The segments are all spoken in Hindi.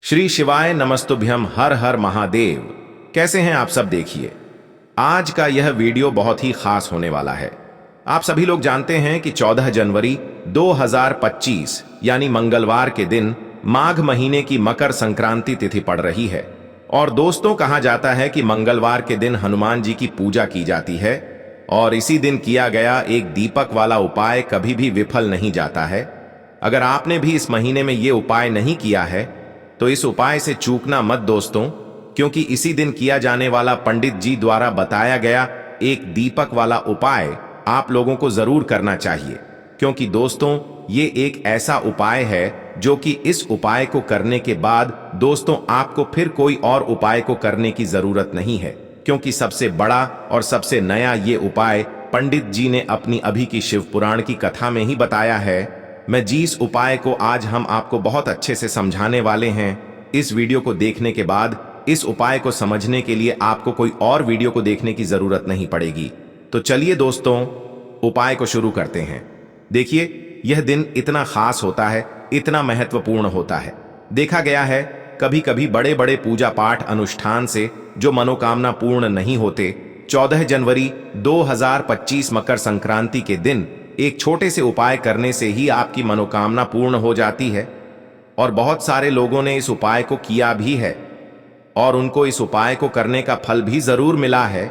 श्री शिवाय नमस्तुभ्यम। हर हर महादेव। कैसे हैं आप सब? देखिए, आज का यह वीडियो बहुत ही खास होने वाला है। आप सभी लोग जानते हैं कि 14 जनवरी 2025 यानी मंगलवार के दिन माघ महीने की मकर संक्रांति तिथि पड़ रही है। और दोस्तों, कहा जाता है कि मंगलवार के दिन हनुमान जी की पूजा की जाती है और इसी दिन किया गया एक दीपक वाला उपाय कभी भी विफल नहीं जाता है। अगर आपने भी इस महीने में ये उपाय नहीं किया है तो इस उपाय से चूकना मत दोस्तों, क्योंकि इसी दिन किया जाने वाला पंडित जी द्वारा बताया गया एक दीपक वाला उपाय आप लोगों को जरूर करना चाहिए। क्योंकि दोस्तों, ये एक ऐसा उपाय है जो कि इस उपाय को करने के बाद दोस्तों आपको फिर कोई और उपाय को करने की जरूरत नहीं है, क्योंकि सबसे बड़ा और सबसे नया ये उपाय पंडित जी ने अपनी अभी की शिव पुराण की कथा में ही बताया है। मैं जिस उपाय को आज हम आपको बहुत अच्छे से समझाने वाले हैं, इस वीडियो को देखने के बाद इस उपाय को समझने के लिए आपको कोई और वीडियो को देखने की जरूरत नहीं पड़ेगी। तो चलिए दोस्तों, उपाय को शुरू करते हैं। देखिए, यह दिन इतना खास होता है, इतना महत्वपूर्ण होता है। देखा गया है कभी कभी बड़े बड़े पूजा पाठ अनुष्ठान से जो मनोकामना पूर्ण नहीं होते, 14 जनवरी 2025 मकर संक्रांति के दिन एक छोटे से उपाय करने से ही आपकी मनोकामना पूर्ण हो जाती है। और बहुत सारे लोगों ने इस उपाय को किया भी है और उनको इस उपाय को करने का फल भी जरूर मिला है।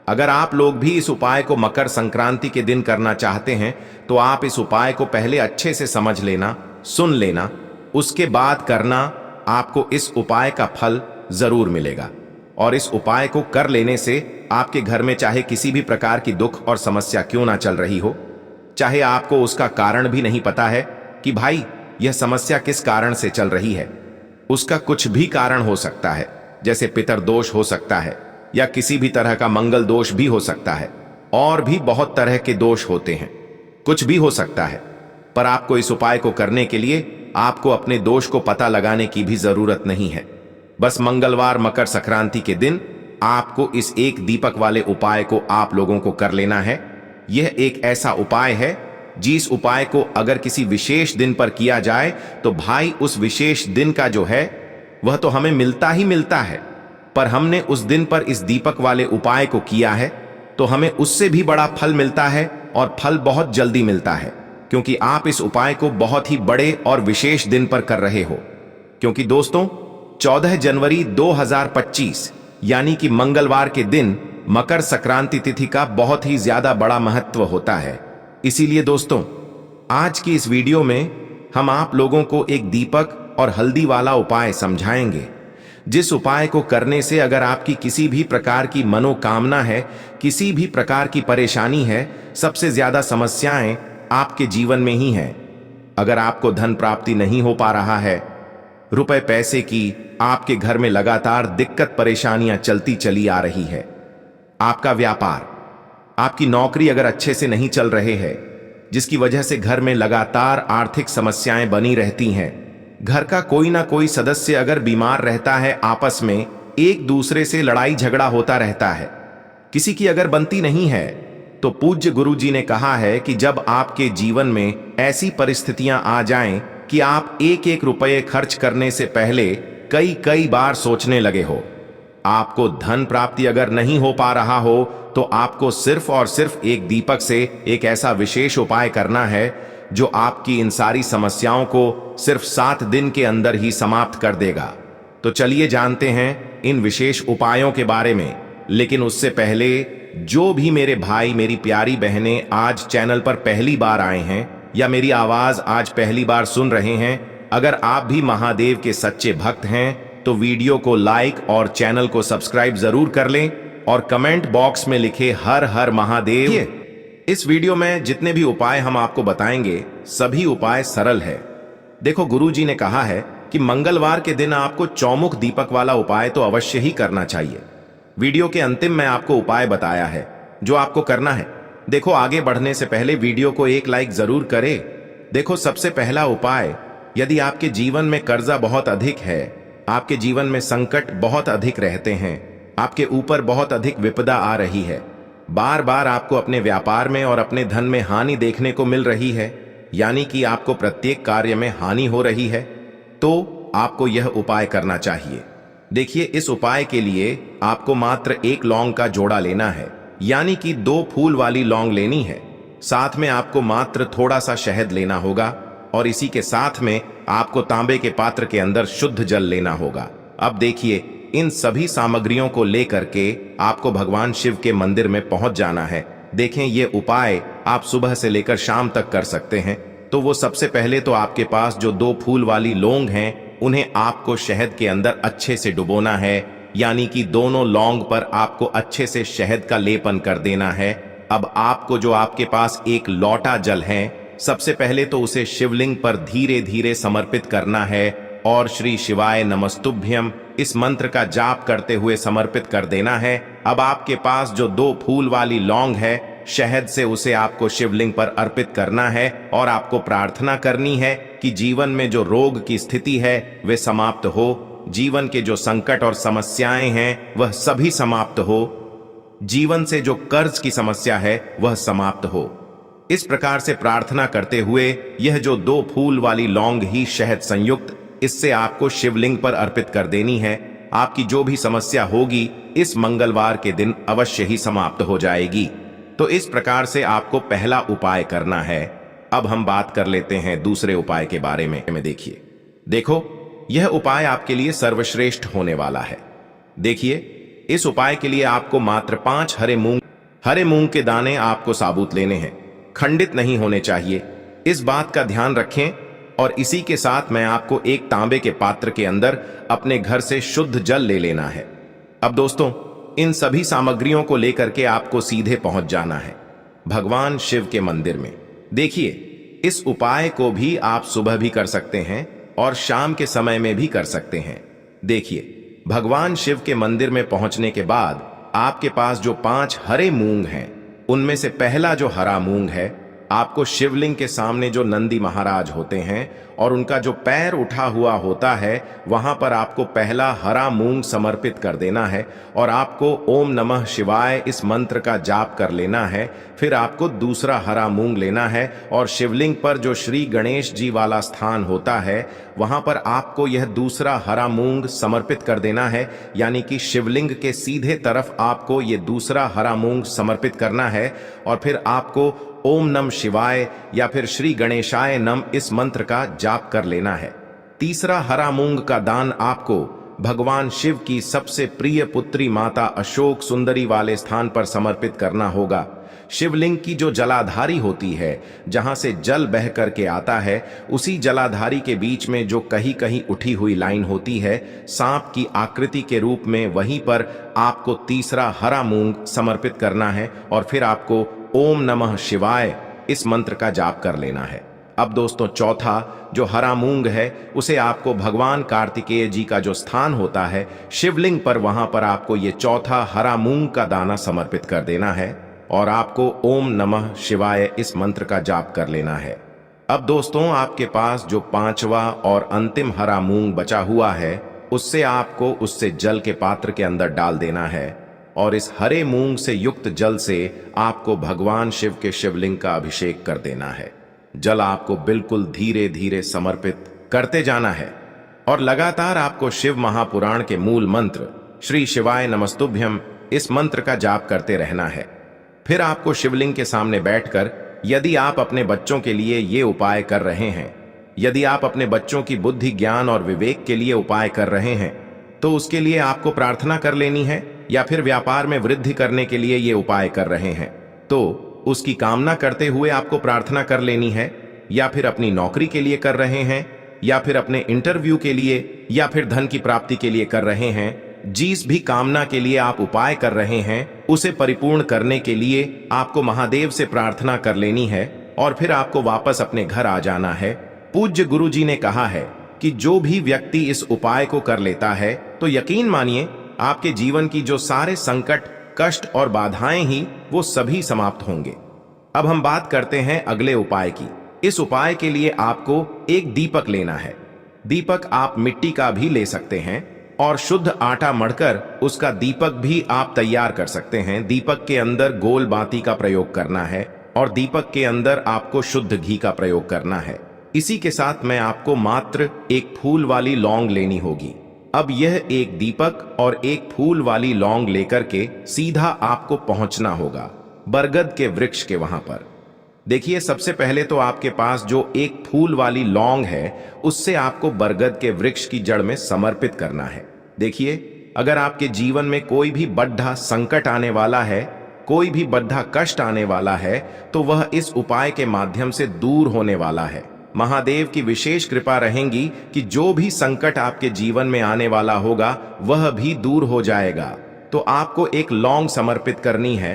अगर आप लोग भी इस उपाय को मकर संक्रांति के दिन करना चाहते हैं तो आप इस उपाय को पहले अच्छे से समझ लेना, सुन लेना, उसके बाद करना। आपको इस उपाय का फल जरूर मिलेगा। और इस उपाय को कर लेने से आपके घर में चाहे किसी भी प्रकार की दुख और समस्या क्यों ना चल रही हो, चाहे आपको उसका कारण भी नहीं पता है कि भाई यह समस्या किस कारण से चल रही है, उसका कुछ भी कारण हो सकता है। जैसे पितर दोष हो सकता है या किसी भी तरह का मंगल दोष भी हो सकता है, और भी बहुत तरह के दोष होते हैं, कुछ भी हो सकता है। पर आपको इस उपाय को करने के लिए आपको अपने दोष को पता लगाने की भी जरूरत नहीं है। बस मंगलवार मकर संक्रांति के दिन आपको इस एक दीपक वाले उपाय को आप लोगों को कर लेना है। यह एक ऐसा उपाय है जिस उपाय को अगर किसी विशेष दिन पर किया जाए तो भाई उस विशेष दिन का जो है वह तो हमें मिलता ही मिलता है, पर हमने उस दिन पर इस दीपक वाले उपाय को किया है तो हमें उससे भी बड़ा फल मिलता है, और फल बहुत जल्दी मिलता है, क्योंकि आप इस उपाय को बहुत ही बड़े और विशेष दिन पर कर रहे हो। क्योंकि दोस्तों, 14 जनवरी 2025 यानी कि मंगलवार के दिन मकर संक्रांति तिथि का बहुत ही ज्यादा बड़ा महत्व होता है। इसीलिए दोस्तों, आज की इस वीडियो में हम आप लोगों को एक दीपक और हल्दी वाला उपाय समझाएंगे, जिस उपाय को करने से अगर आपकी किसी भी प्रकार की मनोकामना है, किसी भी प्रकार की परेशानी है, सबसे ज्यादा समस्याएं आपके जीवन में ही हैं। अगर आपको धन प्राप्ति नहीं हो पा रहा है, रुपए पैसे की आपके घर में लगातार दिक्कत परेशानियां चलती चली आ रही है, आपका व्यापार, आपकी नौकरी अगर अच्छे से नहीं चल रहे हैं, जिसकी वजह से घर में लगातार आर्थिक समस्याएं बनी रहती हैं, घर का कोई ना कोई सदस्य अगर बीमार रहता है, आपस में एक दूसरे से लड़ाई झगड़ा होता रहता है, किसी की अगर बनती नहीं है, तो पूज्य गुरु जी ने कहा है कि जब आपके जीवन में ऐसी परिस्थितियां आ जाएं कि आप एक एक रुपये खर्च करने से पहले कई कई बार सोचने लगे हो, आपको धन प्राप्ति अगर नहीं हो पा रहा हो, तो आपको सिर्फ और सिर्फ एक दीपक से एक ऐसा विशेष उपाय करना है जो आपकी इन सारी समस्याओं को सिर्फ 7 दिन के अंदर ही समाप्त कर देगा। तो चलिए जानते हैं इन विशेष उपायों के बारे में। लेकिन उससे पहले, जो भी मेरे भाई मेरी प्यारी बहनें आज चैनल पर पहली बार आए हैं या मेरी आवाज आज पहली बार सुन रहे हैं, अगर आप भी महादेव के सच्चे भक्त हैं तो वीडियो को लाइक और चैनल को सब्सक्राइब जरूर कर लें और कमेंट बॉक्स में लिखे हर हर महादेव। इस वीडियो में जितने भी उपाय हम आपको बताएंगे, सभी उपाय सरल है। देखो, गुरुजी ने कहा है कि मंगलवार के दिन आपको चौमुख दीपक वाला उपाय तो अवश्य ही करना चाहिए। वीडियो के अंतिम में आपको उपाय बताया है जो आपको करना है। देखो, आगे बढ़ने से पहले वीडियो को एक लाइक जरूर करें। देखो, सबसे पहला उपाय, यदि आपके जीवन में कर्जा बहुत अधिक है, आपके जीवन में संकट बहुत अधिक रहते हैं, आपके ऊपर बहुत अधिक विपदा आ रही है, बार बार आपको अपने व्यापार में और अपने धन में हानि देखने को मिल रही है, यानी कि आपको प्रत्येक कार्य में हानि हो रही है, तो आपको यह उपाय करना चाहिए। देखिए, इस उपाय के लिए आपको मात्र एक लौंग का जोड़ा लेना है, यानी कि 2 फूल वाली लौंग लेनी है। साथ में आपको मात्र थोड़ा सा शहद लेना होगा और इसी के साथ में आपको तांबे के पात्र के अंदर शुद्ध जल लेना होगा। अब देखिए, इन सभी सामग्रियों को लेकर के आपको भगवान शिव के मंदिर में पहुंच जाना है। देखें, ये उपाय आप सुबह से लेकर शाम तक कर सकते हैं। तो वो सबसे पहले तो आपके पास जो 2 फूल वाली लौंग हैं, उन्हें आपको शहद के अंदर अच्छे से डुबोना है, यानी कि दोनों लौंग पर आपको अच्छे से शहद का लेपन कर देना है। अब आपको जो आपके पास एक लोटा जल है, सबसे पहले तो उसे शिवलिंग पर धीरे धीरे समर्पित करना है और श्री शिवाय नमस्तुभ्यम इस मंत्र का जाप करते हुए समर्पित कर देना है। अब आपके पास जो 2 फूल वाली लौंग है, शहद से उसे आपको शिवलिंग पर अर्पित करना है और आपको प्रार्थना करनी है कि जीवन में जो रोग की स्थिति है वे समाप्त हो, जीवन के जो संकट और समस्याएं हैं वह सभी समाप्त हो, जीवन से जो कर्ज की समस्या है वह समाप्त हो। इस प्रकार से प्रार्थना करते हुए यह जो 2 फूल वाली लौंग ही शहद संयुक्त, इससे आपको शिवलिंग पर अर्पित कर देनी है। आपकी जो भी समस्या होगी इस मंगलवार के दिन अवश्य ही समाप्त हो जाएगी। तो इस प्रकार से आपको पहला उपाय करना है। अब हम बात कर लेते हैं दूसरे उपाय के बारे में। देखो, यह उपाय आपके लिए सर्वश्रेष्ठ होने वाला है। देखिए, इस उपाय के लिए आपको मात्र 5 हरे मूंग के दाने आपको साबुत लेने हैं, खंडित नहीं होने चाहिए। इस बात का ध्यान रखें। और इसी के साथ मैं आपको एक तांबे के पात्र के अंदर अपने घर से शुद्ध जल ले लेना है। अब दोस्तों, इन सभी सामग्रियों को लेकर के आपको सीधे पहुंच जाना है भगवान शिव के मंदिर में। देखिए, इस उपाय को भी आप सुबह भी कर सकते हैं और शाम के समय में भी कर सकते हैं। देखिए, भगवान शिव के मंदिर में पहुंचने के बाद आपके पास जो 5 हरे मूंग हैं, उनमें से पहला जो हरा मूंग है, आपको शिवलिंग के सामने जो नंदी महाराज होते हैं और उनका जो पैर उठा हुआ होता है, वहां पर आपको पहला हरा मूंग समर्पित कर देना है और आपको ओम नमः शिवाय इस मंत्र का जाप कर लेना है। फिर आपको दूसरा हरा मूंग लेना है और शिवलिंग पर जो श्री गणेश जी वाला स्थान होता है, वहां पर आपको यह दूसरा हरा मूंग समर्पित कर देना है, यानी कि शिवलिंग के सीधे तरफ आपको ये दूसरा हरा मूंग समर्पित करना है। और फिर आपको ओम नम शिवाय या फिर श्री गणेशाय नम इस मंत्र का जाप कर लेना है। तीसरा हरा मूंग का दान आपको भगवान शिव की सबसे प्रिय पुत्री माता अशोक सुंदरी वाले स्थान पर समर्पित करना होगा। शिवलिंग की जो जलाधारी होती है, जहां से जल बह करके आता है, उसी जलाधारी के बीच में जो कहीं कहीं उठी हुई लाइन होती है सांप की आकृति के रूप में, वहीं पर आपको तीसरा हरा मूंग समर्पित करना है और फिर आपको ओम नमः शिवाय इस मंत्र का जाप कर लेना है। अब दोस्तों, चौथा जो हरा मूंग है, उसे आपको भगवान कार्तिकेय जी का जो स्थान होता है शिवलिंग पर, वहां पर आपको ये चौथा हरा मूंग का दाना समर्पित कर देना है और आपको ओम नमः शिवाय इस मंत्र का जाप कर लेना है। अब दोस्तों, आपके पास जो 5वां और अंतिम हरा मूंग बचा हुआ है, उससे आपको उससे जल के पात्र के अंदर डाल देना है और इस हरे मूंग से युक्त जल से आपको भगवान शिव के शिवलिंग का अभिषेक कर देना है। जल आपको बिल्कुल धीरे धीरे समर्पित करते जाना है और लगातार आपको शिव महापुराण के मूल मंत्र श्री शिवाय नमस्तुभ्यम इस मंत्र का जाप करते रहना है। फिर आपको शिवलिंग के सामने बैठकर, यदि आप अपने बच्चों के लिए ये उपाय कर रहे हैं, यदि आप अपने बच्चों की बुद्धि, ज्ञान और विवेक के लिए उपाय कर रहे हैं, तो उसके लिए आपको प्रार्थना कर लेनी है। या फिर व्यापार में वृद्धि करने के लिए ये उपाय कर रहे हैं, तो उसकी कामना करते हुए आपको प्रार्थना कर लेनी है। या फिर अपनी नौकरी के लिए कर रहे हैं, या फिर अपने इंटरव्यू के लिए, या फिर धन की प्राप्ति के लिए कर रहे हैं, जिस भी कामना के लिए आप उपाय कर रहे हैं, उसे परिपूर्ण करने के लिए आपको महादेव से प्रार्थना कर लेनी है और फिर आपको वापस अपने घर आ जाना है। पूज्य गुरु जी ने कहा है कि जो भी व्यक्ति इस उपाय को कर लेता है, तो यकीन मानिए आपके जीवन की जो सारे संकट, कष्ट और बाधाएं ही वो सभी समाप्त होंगे। अब हम बात करते हैं अगले उपाय की। इस उपाय के लिए आपको एक दीपक लेना है। दीपक आप मिट्टी का भी ले सकते हैं और शुद्ध आटा मढ़कर उसका दीपक भी आप तैयार कर सकते हैं। दीपक के अंदर गोल बाती का प्रयोग करना है और दीपक के अंदर आपको शुद्ध घी का प्रयोग करना है। इसी के साथ मैं आपको मात्र एक फूल वाली लौंग लेनी होगी। अब यह एक दीपक और एक फूल वाली लौंग लेकर के सीधा आपको पहुंचना होगा बरगद के वृक्ष के वहां पर। देखिए, सबसे पहले तो आपके पास जो एक फूल वाली लौंग है उससे आपको बरगद के वृक्ष की जड़ में समर्पित करना है। देखिए, अगर आपके जीवन में कोई भी बड़ा संकट आने वाला है, कोई भी बड़ा कष्ट आने वाला है, तो वह इस उपाय के माध्यम से दूर होने वाला है। महादेव की विशेष कृपा रहेगी कि जो भी संकट आपके जीवन में आने वाला होगा वह भी दूर हो जाएगा। तो आपको एक लौंग समर्पित करनी है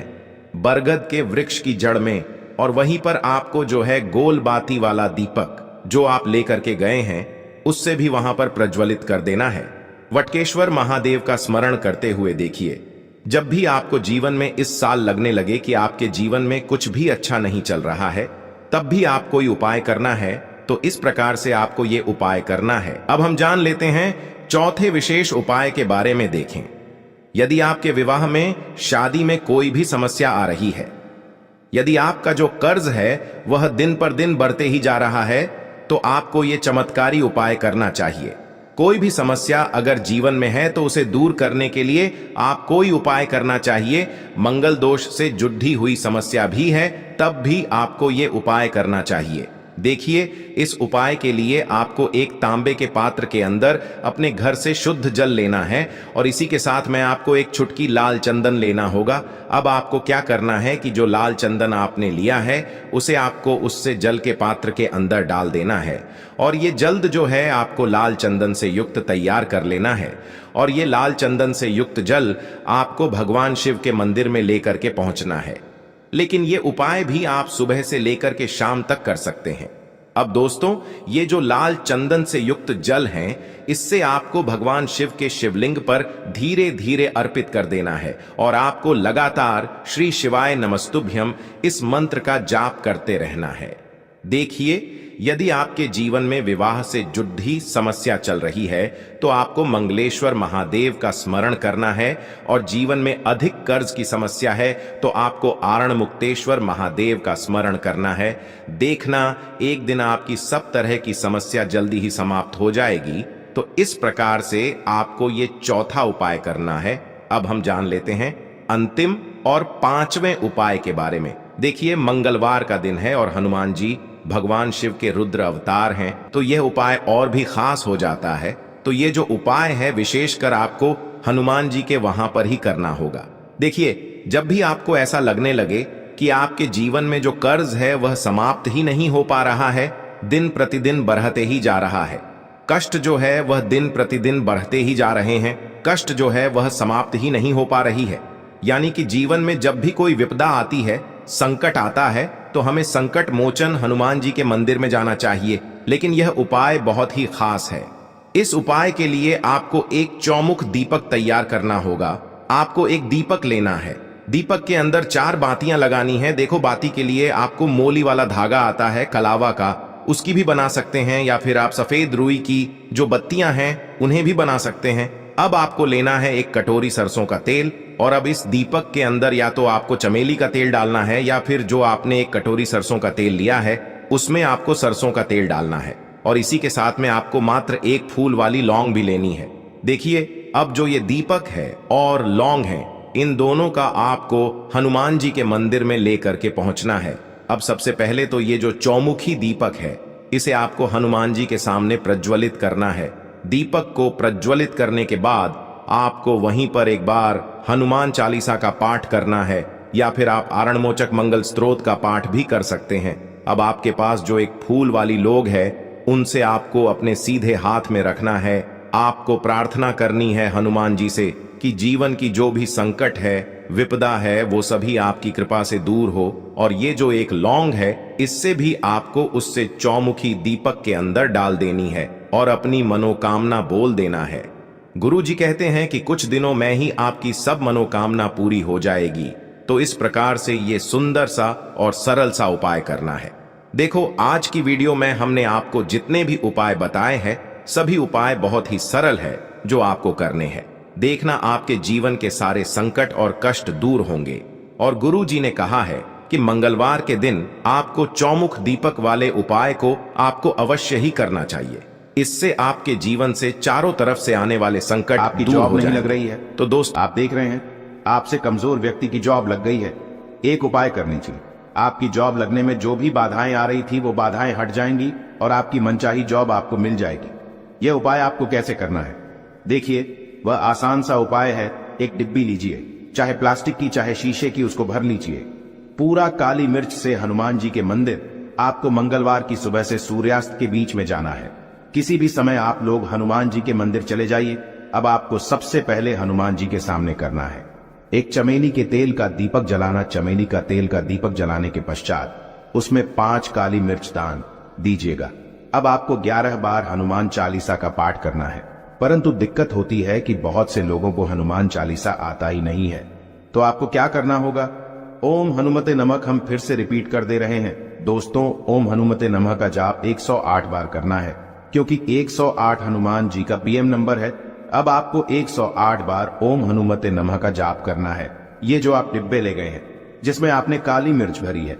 बरगद के वृक्ष की जड़ में, और वहीं पर आपको जो है गोल बाती वाला दीपक जो आप लेकर के गए हैं उससे भी वहां पर प्रज्वलित कर देना है। वटकेश्वर महादेव का स्मरण करते हुए देखिए, जब भी आपको जीवन में इस साल लगने लगे कि आपके जीवन में कुछ भी अच्छा नहीं चल रहा है, तब भी आप कोई उपाय करना है, तो इस प्रकार से आपको ये उपाय करना है। अब हम जान लेते हैं चौथे विशेष उपाय के बारे में। देखें, यदि आपके विवाह में, शादी में कोई भी समस्या आ रही है, यदि आपका जो कर्ज है वह दिन पर दिन बढ़ते ही जा रहा है, तो आपको ये चमत्कारी उपाय करना चाहिए। कोई भी समस्या अगर जीवन में है तो उसे दूर करने के लिए आप कोई उपाय करना चाहिए। मंगल दोष से जुड़ी हुई समस्या भी है तब भी आपको ये उपाय करना चाहिए। देखिए, इस उपाय के लिए आपको एक तांबे के पात्र के अंदर अपने घर से शुद्ध जल लेना है और इसी के साथ में आपको एक चुटकी लाल चंदन लेना होगा। अब आपको क्या करना है कि जो लाल चंदन आपने लिया है उसे आपको उससे जल के पात्र के अंदर डाल देना है, और ये जल्द जो है आपको लाल चंदन से युक्त तैयार कर लेना है। और ये लाल चंदन से युक्त जल आपको भगवान शिव के मंदिर में लेकर के पहुंचना है। लेकिन ये उपाय भी आप सुबह से लेकर के शाम तक कर सकते हैं। अब दोस्तों, ये जो लाल चंदन से युक्त जल हैं, इससे आपको भगवान शिव के शिवलिंग पर धीरे धीरे अर्पित कर देना है और आपको लगातार श्री शिवाय नमस्तुभ्यम इस मंत्र का जाप करते रहना है। देखिए, यदि आपके जीवन में विवाह से जुड़ी समस्या चल रही है तो आपको मंगलेश्वर महादेव का स्मरण करना है, और जीवन में अधिक कर्ज की समस्या है तो आपको आरण मुक्तेश्वर महादेव का स्मरण करना है। देखना, एक दिन आपकी सब तरह की समस्या जल्दी ही समाप्त हो जाएगी। तो इस प्रकार से आपको ये चौथा उपाय करना है। अब हम जान लेते हैं अंतिम और पांचवें उपाय के बारे में। देखिए, मंगलवार का दिन है और हनुमान जी भगवान शिव के रुद्र अवतार हैं, तो यह उपाय और भी खास हो जाता है। तो ये जो उपाय है विशेषकर आपको हनुमान जी के वहां पर ही करना होगा। देखिए, जब भी आपको ऐसा लगने लगे कि आपके जीवन में जो कर्ज है वह समाप्त ही नहीं हो पा रहा है, दिन प्रतिदिन बढ़ते ही जा रहा है, कष्ट जो है वह दिन प्रतिदिन बढ़ते ही जा रहे हैं, कष्ट जो है वह समाप्त ही नहीं हो पा रही है, यानी कि जीवन में जब भी कोई विपदा आती है, संकट आता है, तो हमें संकट मोचन हनुमान जी के मंदिर में जाना चाहिए। लेकिन यह उपाय बहुत ही खास है। इस उपाय के लिए आपको एक चौमुख दीपक तैयार करना होगा। आपको एक दीपक लेना है, दीपक के अंदर 4 बातियां लगानी है। देखो, बाती के लिए आपको मोली वाला धागा आता है कलावा का, उसकी भी बना सकते हैं, या फिर आप सफेद रुई की जो बत्तियां हैं उन्हें भी बना सकते हैं। अब आपको लेना है एक कटोरी सरसों का तेल, और अब इस दीपक के अंदर या तो आपको चमेली का तेल डालना है, या फिर जो आपने एक कटोरी सरसों का तेल लिया है उसमें आपको सरसों का तेल डालना है, और इसी के साथ में आपको मात्र एक फूल वाली लौंग भी लेनी है। देखिए, अब जो ये दीपक है और लौंग है, इन दोनों का आपको हनुमान जी के मंदिर में लेकर के पहुंचना है। अब सबसे पहले तो ये जो चौमुखी दीपक है इसे आपको हनुमान जी के सामने प्रज्वलित करना है। दीपक को प्रज्वलित करने के बाद आपको वहीं पर एक बार हनुमान चालीसा का पाठ करना है, या फिर आप आरणमोचक मंगल स्तोत्र का पाठ भी कर सकते हैं। अब आपके पास जो एक फूल वाली लौंग है उनसे आपको अपने सीधे हाथ में रखना है। आपको प्रार्थना करनी है हनुमान जी से कि जीवन की जो भी संकट है, विपदा है, वो सभी आपकी कृपा से दूर हो। और ये जो एक लौंग है इससे भी आपको उससे चौमुखी दीपक के अंदर डाल देनी है और अपनी मनोकामना बोल देना है। गुरु जी कहते हैं कि कुछ दिनों में ही आपकी सब मनोकामना पूरी हो जाएगी। तो इस प्रकार से ये सुंदर सा और सरल सा उपाय करना है। देखो, आज की वीडियो में हमने आपको जितने भी उपाय बताए हैं सभी उपाय बहुत ही सरल है जो आपको करने हैं। देखना, आपके जीवन के सारे संकट और कष्ट दूर होंगे। और गुरु जी ने कहा है कि मंगलवार के दिन आपको चौमुख दीपक वाले उपाय को आपको अवश्य ही करना चाहिए। इससे आपके जीवन से चारों तरफ से आने वाले संकट आपकी दूर जॉब हो नहीं जाएंगे। लग रही है तो दोस्त, आप देख रहे हैं आपसे कमजोर व्यक्ति की जॉब लग गई है। एक उपाय करनी चाहिए। आपकी जॉब लगने में जो भी बाधाएं आ रही थी वो बाधाएं हट जाएंगी और आपकी मनचाही जॉब आपको मिल जाएगी। यह उपाय आपको कैसे करना है देखिए, वह आसान सा उपाय है। एक डिब्बी लीजिए, चाहे प्लास्टिक की चाहे शीशे की, उसको भर लीजिए। पूरा काली मिर्च से हनुमान जी के मंदिर आपको मंगलवार की सुबह से सूर्यास्त के बीच में जाना है। किसी भी समय आप लोग हनुमान जी के मंदिर चले जाइए। अब आपको सबसे पहले हनुमान जी के सामने करना है एक चमेली के तेल का दीपक जलाना। चमेली का तेल का दीपक जलाने के पश्चात उसमें 5 काली मिर्च दान दीजिएगा। अब आपको 11 बार हनुमान चालीसा का पाठ करना है, परंतु दिक्कत होती है कि बहुत से लोगों को हनुमान चालीसा आता ही नहीं है। तो आपको क्या करना होगा? ओम हनुमते नमः हम फिर से रिपीट कर दे रहे हैं दोस्तों। ओम हनुमते नमः का जाप 108 बार करना है, क्योंकि 108 हनुमान जी का पीएम नंबर है। अब आपको 108 बार ओम हनुमते नमः का जाप करना है। ये जो आप डिब्बे ले गए हैं जिसमें आपने काली मिर्च भरी है,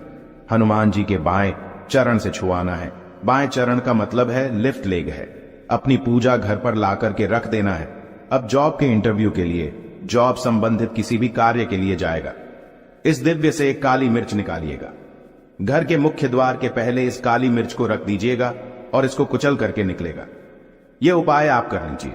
हनुमान जी के बाएं चरण से छुआना है। बाएं चरण का मतलब है लेफ्ट लेग है। अपनी पूजा घर पर ला करके रख देना है। अब जॉब के इंटरव्यू के लिए, जॉब संबंधित किसी भी कार्य के लिए जाएगा, इस दिव्य से एक काली मिर्च निकालिएगा। घर के मुख्य द्वार के पहले इस काली मिर्च को रख दीजिएगा और इसको कुचल करके निकलेगा। यह उपाय आप कर लीजिए।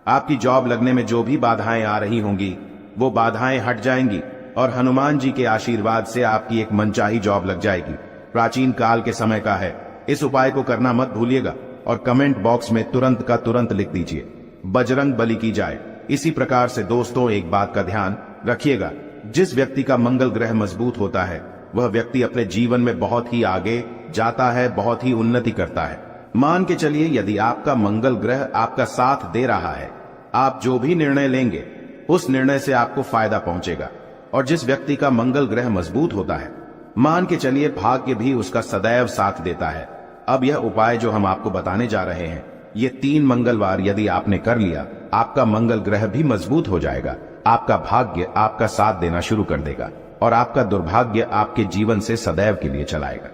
आपकी जॉब लगने में जो भी बाधाएं आ रही होंगी वो बाधाएं हट जाएंगी और हनुमान जी के आशीर्वाद से आपकी एक मनचाही जॉब लग जाएगी। प्राचीन काल के समय का है। इस उपाय को करना मत भूलिएगा और कमेंट बॉक्स में तुरंत का तुरंत लिख दीजिए, बजरंग बली की जाए। इसी प्रकार से दोस्तों, एक बात का ध्यान रखिएगा, जिस व्यक्ति का मंगल ग्रह मजबूत होता है वह व्यक्ति अपने जीवन में बहुत ही आगे जाता है, बहुत ही उन्नति करता है। मान के चलिए, यदि आपका मंगल ग्रह आपका साथ दे रहा है, आप जो भी निर्णय लेंगे उस निर्णय से आपको फायदा पहुंचेगा। और जिस व्यक्ति का मंगल ग्रह मजबूत होता है, मान के चलिए भाग्य भी उसका सदैव साथ देता है। अब यह उपाय जो हम आपको बताने जा रहे हैं, ये 3 मंगलवार यदि आपने कर लिया, आपका मंगल ग्रह भी मजबूत हो जाएगा। आपका भाग्य आपका साथ देना शुरू कर देगा और आपका दुर्भाग्य आपके जीवन से सदैव के लिए चलाएगा।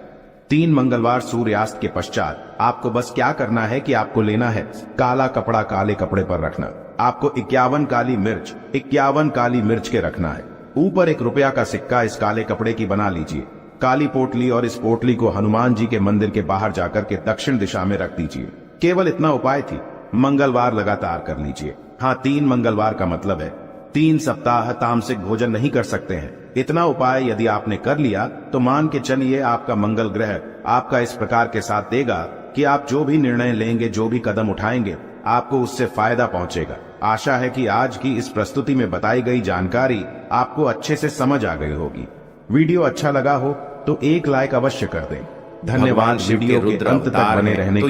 3 मंगलवार सूर्यास्त के पश्चात आपको बस क्या करना है कि आपको लेना है काला कपड़ा, काले कपड़े पर रखना। आपको 51 काली मिर्च के रखना है। ऊपर 1 रुपया का सिक्का इस काले कपड़े की बना लीजिए, काली पोटली, और इस पोटली को हनुमान जी के मंदिर के बाहर जाकर के दक्षिण दिशा में रख दीजिए। केवल इतना उपाय थी। मंगलवार लगातार कर लीजिए। हाँ, 3 मंगलवार का मतलब है 3 सप्ताह तामसिक भोजन नहीं कर सकते हैं। इतना उपाय यदि आपने कर लिया तो मान के चलिए आपका मंगल ग्रह आपका इस प्रकार के साथ देगा कि आप जो भी निर्णय लेंगे, जो भी कदम उठाएंगे, आपको उससे फायदा पहुंचेगा। आशा है कि आज की इस प्रस्तुति में बताई गई जानकारी आपको अच्छे से समझ आ गई होगी। वीडियो अच्छा लगा हो तो एक लाइक अवश्य कर दें। धन्यवाद वीडियो के अंत तक बने रहने के लिए।